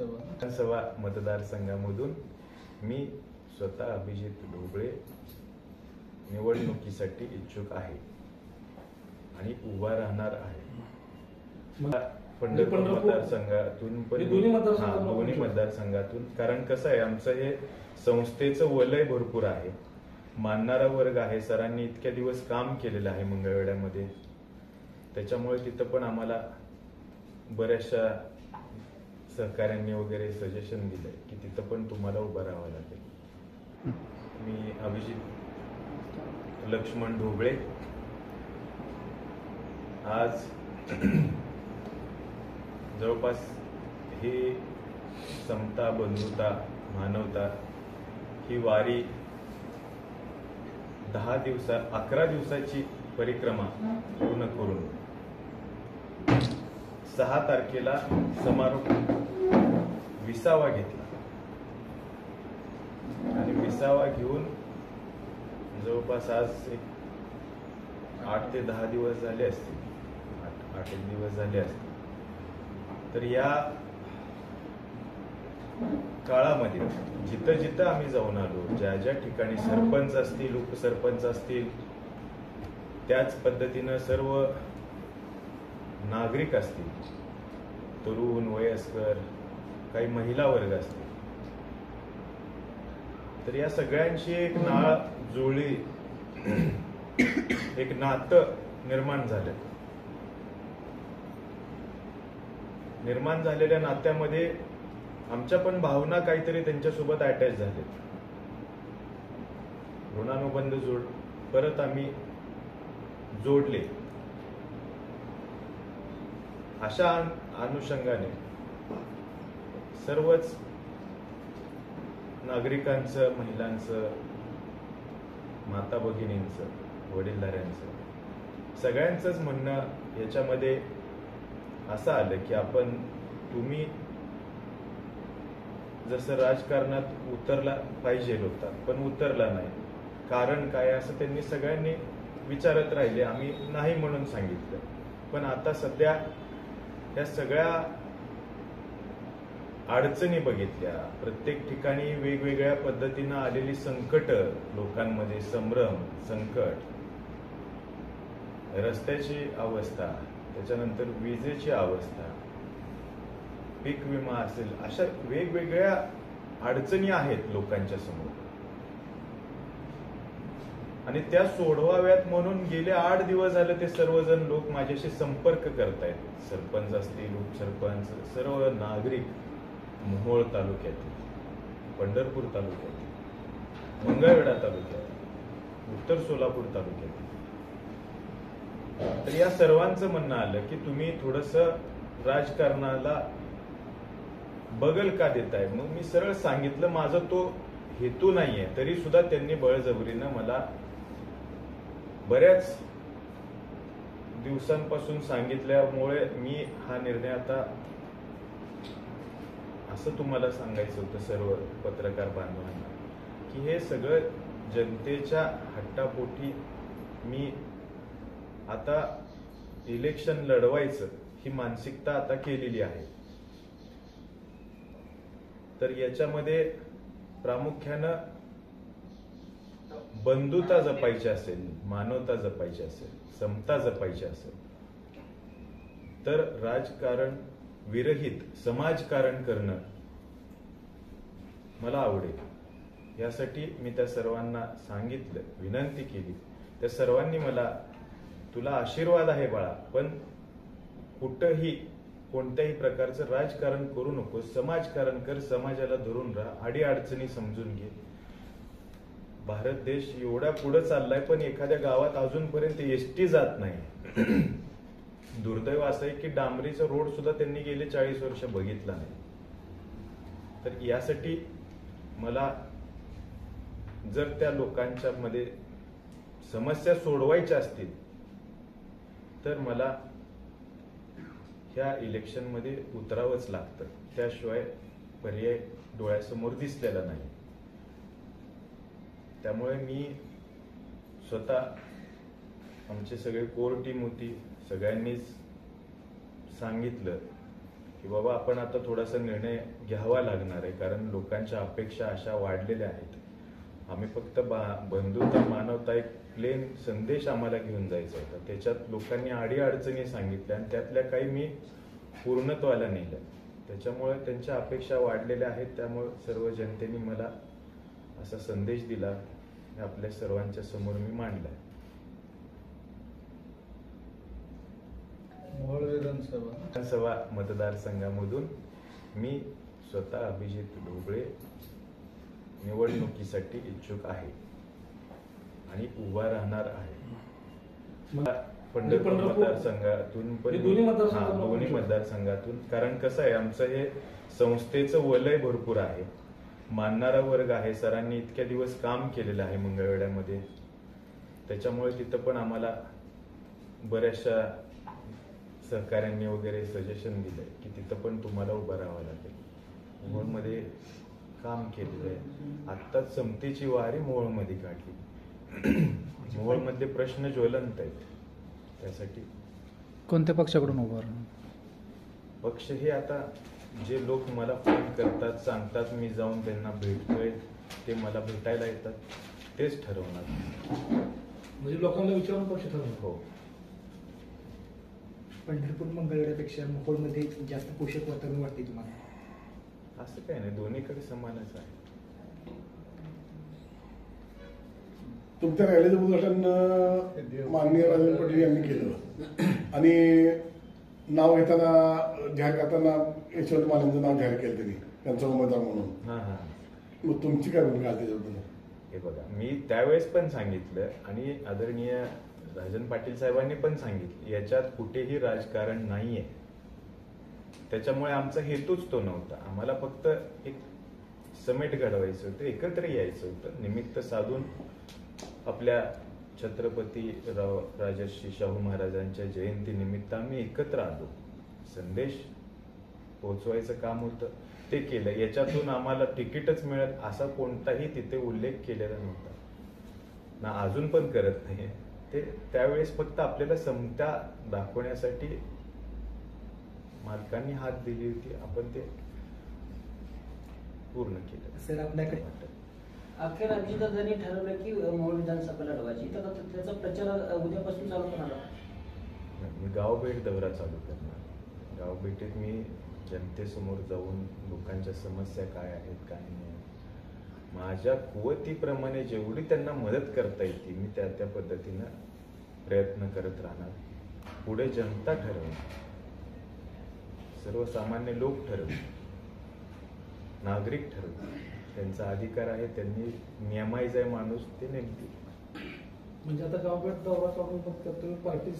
विधानसभा मतदारसंघामधून मी स्वतः अभिजित ढोबळे निवडणुकीसाठी इच्छुक आहे आणि उभा राहणार आहे। पंढरपूर मतदारसंघातून पण दोन्ही मतदारसंघातून, कारण कसं आहे, आमचं हे संस्थेचं वलय भरपूर आहे, मानणारा वर्ग आहे, सरांनी इतक्या दिवस काम केलेलं आहे मंगळवेढ्यामध्ये, त्याच्यामुळे तिथं पण आम्हाला बऱ्याचशा सहकार्यांनी वगैरे सजेशन दिलंय की तिथं पण तुम्हाला उभं राहावं लागेल। मी अभिजित लक्ष्मण ढोबळे आज जवळपास ही समता, बंधुता, मानवता ही वारी 11 दिवसाची परिक्रमा पूर्ण करून 6 तारखेला समारोप 20वा घेतला आणि 20वा घेऊन जवळपास आज एक 8 ते 10 दिवस झाले असतील, 8 दिवस झाले असतील। तर या काळामध्ये जिथं जिथं आम्ही जाऊन आलो, ज्या ज्या ठिकाणी सरपंच असतील, उपसरपंच असतील, त्याच पद्धतीनं सर्व नागरिक असतील, तरुण, वयस्कर, काही महिला वर्ग असतील, तर या सगळ्यांची एक नाळ जुळली, एक नातं निर्माण झालेल्या नात्यामध्ये आमच्या पण भावना काहीतरी त्यांच्यासोबत अटॅच झाले, ऋणानुबंध परत आम्ही जोडले। अशा अनुषंगाने सर्वच नागरिकांचं, महिलांचं, माता भगिनींचं, वडीलधाऱ्यांचं, सगळ्यांचंच म्हणणं याच्यामध्ये असं आलं की तुम्ही जसं राजकारणात उतरला पाहिजे होता पण उतरला नाही, कारण काय असं त्यांनी सगळ्यांनी विचारत राहिले। आम्ही नाही म्हणून सांगितलं, पण आता सध्या या सगळ्या अडचणी बघितल्या, प्रत्येक ठिकाणी वेगवेगळ्या पद्धतीनं आलेली संकट, लोकांमध्ये संभ्रम, संकट, रस्त्याची अवस्था, त्याच्यानंतर विजेची अवस्था, पीक विमा असेल, अशा वेगवेगळ्या अडचणी आहेत लोकांच्या समोर आणि त्या सोडवाव्यात म्हणून गेले 8 दिवस झाले ते सर्वजण लोक माझ्याशी संपर्क करतायत, सरपंच असतील, उपसरपंच, सर्व नागरिक, मोहोळ तालुक्यातील, पंढरपूर तालुक्यातील, मंगळवेढा तालुक्यातील, उत्तर सोलापूर तालुक्यातील, तर या सर्वांचं म्हणणं आलं की तुम्ही थोडंसं राजकारणाला बगल का देताय। मग मी सरळ सांगितलं माझा तो हेतू नाहीये, तरी सुद्धा त्यांनी बळजबरीनं मला बऱ्याच दिवसांपासून सांगितल्यामुळे मी हा निर्णय आता, असं तुम्हाला सांगायचं होतं सर्व पत्रकार बांधवांना की हे सगळं जनतेच्या हट्टापोटी मी आता इलेक्शन लढवायचं ही मानसिकता आता केलेली आहे। तर याच्यामध्ये प्रामुख्यानं बंधुता जपायची असेल, मानवता जपायची असेल, समता जपायची असेल, तर राजकारण विरहित समाजकारण करणं मला आवडेल। यासाठी मी त्या सर्वांना सांगितलं, विनंती केली, त्या सर्वांनी मला, तुला आशीर्वाद आहे बाळा, पण कुठंही कोणत्याही प्रकारचं राजकारण करू नको, समाजकारण कर, समाजाला धरून राहा, अडीअडचणी समजून घे। भारत देश एवढा पुढे चाललाय पण एखाद्या गावात अजूनपर्यंत एसटी जात नाही। दुर्दैव असं आहे की डांबरीचा रोड सुद्धा त्यांनी गेले 40 वर्ष बघितला नाही। तर यासाठी मला जर त्या लोकांच्या मध्ये समस्या सोडवायच्या असतील तर मला ह्या इलेक्शन मध्ये उतरावंच लागतं, त्याशिवाय पर्याय डोळ्यासमोर दिसलेला नाही। त्यामुळे मी स्वतः, आमचे सगळे कोर टीम होती, सगळ्यांनीच सांगितलं की बाबा आपण आता थोडासा निर्णय घ्यावा लागणार आहे, कारण लोकांच्या अपेक्षा अशा वाढलेल्या आहेत. आम्ही फक्त बंधुता मानवता एक प्लेन संदेश आम्हाला घेऊन जायचा होता. त्याच्यात लोकांनी अडीअडचणी सांगितल्या आणि त्यातल्या काही मी पूर्णत्वाला नेल्या. त्याच्यामुळे त्यांच्या अपेक्षा वाढलेल्या आहेत. त्यामुळे सर्व जनतेने मला असा संदेश दिला, आपल्या सर्वांच्या समोर मी मांडला. मोहोळ विधानसभा मतदारसंघामधून मी स्वतः अभिजित ढोबळे निवडणुकीसाठी इच्छुक आहे आणि उभा राहणार आहे. पंढरपूर मतदारसंघातून पण दोन्ही मतदारसंघातून. कारण कसं आहे, आमचं हे संस्थेचं वलय भरपूर आहे, मानणारा वर्ग आहे. सरांनी इतक्या दिवस काम केलेलं आहे मंगळवेढ्यामध्ये, त्याच्यामुळे तिथं पण आम्हाला बऱ्याचशा सहकाऱ्यांनी वगैरे सजेशन दिलंय की तिथं पण तुम्हाला उभं राहावं लागेल. मोहोळमध्ये काम केलेलं आहे. आत्ताच समतेची वारी मोहोळमध्ये काढली. मोहोळमधले प्रश्न ज्वलंत आहेत. त्यासाठी कोणत्या पक्षाकडून उभं राहणार? पक्ष हे आता जे लोक मला फोन करतात, सांगतात, मी जाऊन त्यांना भेटतोय, ते मला भेटायला येतात, तेच ठरवणार. म्हणजे लोकांना विचारून पक्ष ठरवणार. हो. पंढरपूर मंगळवेढ्यापेक्षा मोहोळमध्ये जास्त पोषक वातावरण वाटते तुम्हाला? असं काही नाही, दोन्हीकडे समानच आहे. तुमच्या रॅलीचं उद्घाटन माननीय राजेंद्र पाटील यांनी केलं आणि नाव घेताना जाहीर करताना यशवंत मानेंचं नाव जाहीर केलं त्यांनी, त्यांचा उमेदवार म्हणून. मग तुमची काय भूमिका त्याच्याबद्दल? हे बघा, मी त्यावेळेस पण सांगितलं आणि आदरणीय राजन पाटील साहेबांनी पण सांगितलं, याच्यात कुठेही राजकारण नाहीये. त्याच्यामुळे आमचा हेतूच तो नव्हता. आम्हाला फक्त एक समेट घडवायचं होतं, एकत्र यायचं होतं. निमित्त साधून आपल्या छत्रपती राजर्षी शाहू महाराजांच्या जयंतीनिमित्त आम्ही एकत्र आलो. संदेश पोहोचवायचं काम होतं, ते केलं. याच्यातून आम्हाला तिकीटच मिळत असा कोणताही तिथे उल्लेख केलेला नव्हता, ना अजून पण करत नाही. ते त्यावेळेस फक्त आपल्याला समता दाखवण्यासाठी मालकांनी हात दिली होती, आपण ते पूर्ण केलं. सर, आपल्याकडे अखेर अजितदादांनी ठरवलं की मोहोळ विधानसभा लढवायची, तर त्याचा प्रचार उद्यापासून चालू करणार. मी गावभेट दौरा चालू करणार. गावभेटीत मी जनतेसमोर जाऊन लोकांच्या समस्या काय आहेत, काय नाही, माझ्या कुवतीप्रमाणे जेवढी त्यांना मदत करता येते मी त्या पद्धतीनं प्रयत्न करत राहणार. पुढे जनता ठरवणार, सर्वसामान्य लोक ठरवतील, नागरिक ठरवतील. त्यांचा अधिकार आहे, त्यांनी नियमायचा आहे माणूस, ते नेमतील. म्हणजे आता गावभेट दौरा करून फक्त तुम्ही पार्टी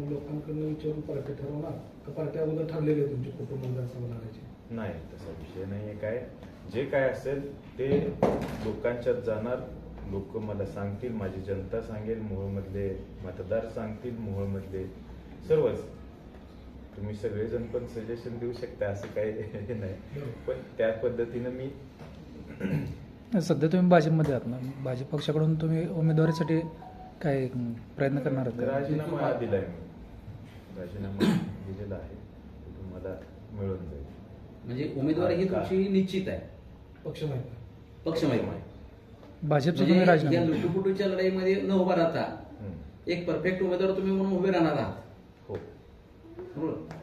लोकांकडून विचारून पार्टी ठरवणार का पार्टी अगोदर ठरलेली आहे तुमची कुटुंब मतदारसभा लढायची? नाही, तसा विषय नाहीये. काय जे काय असेल ते लोकांच्यात जाणार. लोक मला सांगतील, माझी जनता सांगेल, मोहोळमधले मतदार सांगतील, मोहोळमधले सर्वच. तुम्ही सगळेजण पण सजेशन देऊ शकता, असं काही नाही. पण त्या पद्धतीनं मी सध्या तुम्ही भाजपमध्ये आहात ना, भाजप पक्षाकडून तुम्ही उमेदवारीसाठी काय प्रयत्न करणार आहात? राजीनामा दिलाय मी, राजीनामा दिलेला आहे, तो तुम्हाला मिळून जाईल. म्हणजे उमेदवारी ही तुमची निश्चित आहे? पक्ष माहित पक्ष माहित आहे. भाजपचा तुम्ही राजीनामा या लुटूपुटूच्या लढाईमध्ये न उभा राहता एक परफेक्ट उमेदवार तुम्ही म्हणून उभे राहणार आहात? हो, बरोबर.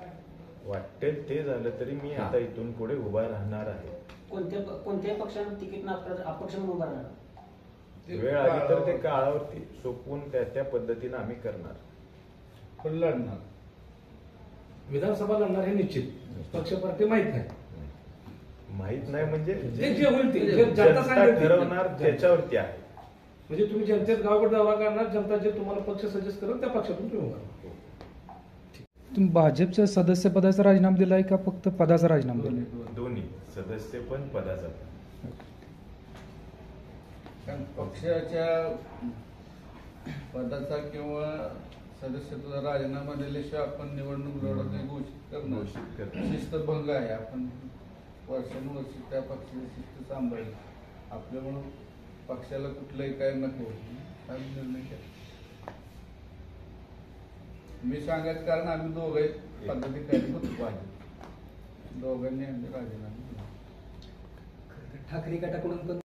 वाटेल ते झालं तरी मी आता इथून पुढे उभा राहणार आहे. कोणत्याही पक्षानं तिकीट नाकारत अपक्ष म्हणून उभा राहणार? वेळ आली तर ते काळावरती सोपवून त्या पद्धतीनं आम्ही करणार. पण लढणार, विधानसभा लढणार हे निश्चित. पक्ष पार्टी माहित नाही. माहित नाही म्हणजे जे होईल ते जनता ठरवणार, त्याच्यावरती आहे. म्हणजे तुम्ही जनतेत गावाकडे दौरा करणार, जनता जे तुम्हाला पक्ष सजेस्ट करेल त्या पक्षातून तुम्ही उभा राहणार. तुम्ही भाजपच्या सदस्यपदाचा राजीनामा दिलाय का फक्त पदाचा राजीनामा दिलाय? दोन्ही, सदस्य पण पदाचा पण. कारण पक्षाच्या पदाचा किंवा सदस्यत्वाचा राजीनामा दिल्याशिवाय आपण निवडणूक लढवणे घोषित करणं शिस्तभंग आहे. आपण वर्षानुवर्षी त्या पक्षाची शिस्त सांभाळली, आपल्यामुळं पक्षाला कुठलंही काय नको हा निर्णय केला. मी सांगायचं कारण आम्ही दोघे पदाधिकारी होतो पाहिजे. दोघांनी आम्ही राजीनामा दिला. ठाकरे गटाकडून पण